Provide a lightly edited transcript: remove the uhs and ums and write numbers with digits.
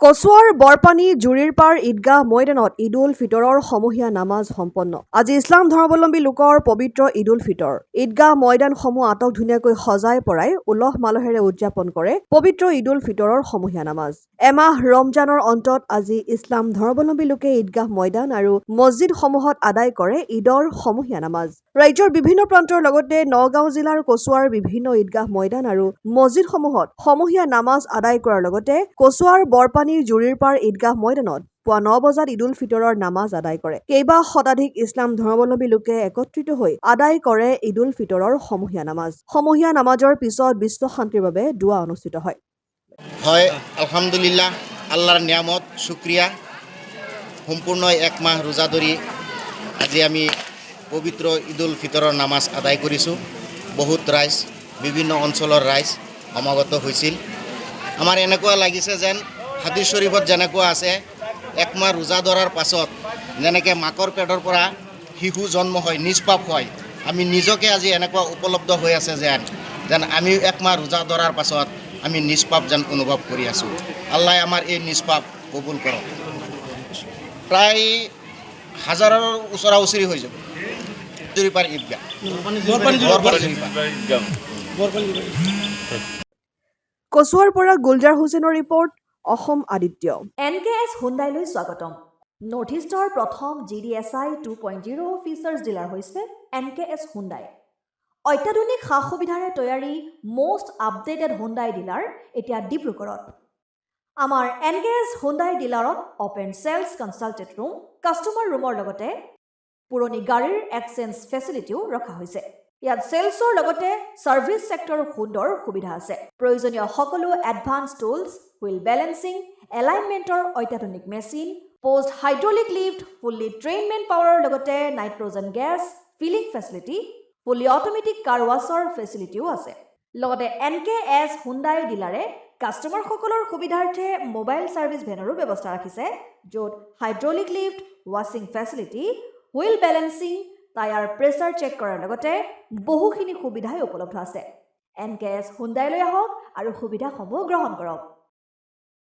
কচুৱাৰ বৰপানী জুৰিৰপাৰ ঈদগাহ ময়দানত ঈদ উল ফিতৰৰ সমূহীয়া নামাজ সম্পন্ন। আজি ইছলাম ধৰ্মাৱলম্বী লোকৰ পবিত্ৰ ঈদ উল ফিতৰ। ঈদগাহ ময়দানসমূহ আটক ধুনীয়াকৈ সজাই পৰাই উলহ মালহেৰে উদযাপন কৰে পবিত্ৰ ঈদ উল ফিতৰৰ সমূহীয়া নামাজ। এমাহ ৰমজানৰ অন্তত আজি ইছলাম ধৰ্মাৱলম্বী লোকে ঈদগাহ ময়দান আৰু মছজিদসমূহত আদায় কৰে ঈদৰ সমূহীয়া নামাজ। ৰাজ্যৰ বিভিন্ন প্ৰান্তৰ লগতে নগাঁও জিলাৰ কচুৱাৰ বিভিন্ন ঈদগাহ ময়দান আৰু মছজিদসমূহত সমূহীয়া নামাজ আদায় কৰাৰ লগতে কচুৱাৰ বৰপানী জুৰিৰপাৰ ঈদগাহ ময়দানত পুৱা ৯ বজাত ঈদ উল ফিতৰৰ নামাজ আদায় কৰে। কেইবা শতাধিক ইছলাম ধৰ্মাৱলম্বী লোকে একত্ৰিত হৈ আদায় কৰে ঈদ উল ফিতৰৰ সমূহীয়া নামাজ। সমূহীয়া নামাজৰ পিছত বিশ্ব শান্তিৰ বাবে দুৱা অনুষ্ঠিত হয়। আলহামদুলিল্লাহ, আল্লাহৰ নিয়ামত শুক্ৰিয়া। সম্পূৰ্ণ এক মাহ ৰোজা ধৰি আজি আমি পবিত্ৰ ঈদ উল ফিতৰৰ নামাজ আদায় কৰিছোঁ। বহুত ৰাইজ, বিভিন্ন অঞ্চলৰ ৰাইজ সমাগত হৈছিল। আমাৰ এনেকুৱা লাগিছে যেন হাদিছ শৰীফত যেনেকুৱা আছে, একমাহ ৰোজা ধৰাৰ পাছত যেনেকৈ মাকৰ পেটৰ পৰা শিশু জন্ম হয়, নিষ্পাপ হয়, আমি নিজকে আজি এনেকুৱা উপলব্ধ হৈ আছে যেন আমি একমাহ ৰোজা ধৰাৰ পাছত আমি নিষ্পাপ যেন অনুভৱ কৰি আছোঁ। আল্লাহ আমাৰ এই নিষ্পাপ কবুল কৰক। প্ৰায় হাজাৰৰ ওচৰা ওচৰি হৈ যাব জুৰিপাৰ ঈদগাহ। কচুৱাৰ পৰা গুলজাৰ হুছেইনৰ ৰিপৰ্ট, অসম আদিত্য। NKS হুণ্ডাইলৈ স্বাগতম। নৰ্থ ইষ্টৰ প্ৰথম GDSI 2.0 ফিচাৰ্ছ ডিলাৰ হৈছে NKS হুণ্ডাই। অত্যাধুনিক সা সুবিধাৰে তৈয়াৰী মষ্ট আপডেটেড হুণ্ডাই ডিলাৰ এতিয়া ডিব্ৰুগড়ত। আমাৰ NKS হুণ্ডাই ডিলাৰত open sales consulted room, customer ৰুমৰ লগতে পুৰণি গাড়ীৰ এক্সচেঞ্জ ফেচিলিটিও ৰখা হৈছে। ইয়াত চেলছৰ লগতে ছাৰ্ভিচ ছেক্টৰৰ সুন্দৰ সুবিধা আছে। প্ৰয়োজনীয় সকলো এডভান্স টুলছ, হুইল বেলেন্সিং, এলাইনমেণ্টৰ অত্যাধুনিক machine, post hydraulic lift, fully ট্ৰেইনমেণ্ট পাৱাৰৰ লগতে nitrogen gas filling facility, fully automatic car washer ফেচিলিটিও আছে। লগতে NKS হুণ্ডাই ডিলাৰে কাষ্টমাৰসকলৰ সুবিধাৰ্থে মোবাইল ছাৰ্ভিচ ভেনৰো ব্যৱস্থা ৰাখিছে, য'ত হাইড্ৰলিক লিফ্ট, ৱাছিং facility, wheel balancing, tyre pressure check কৰাৰ লগতে বহুখিনি সুবিধাই উপলব্ধ আছে। NKS হুণ্ডাইলৈ আহক আৰু সুবিধাসমূহ গ্ৰহণ কৰক।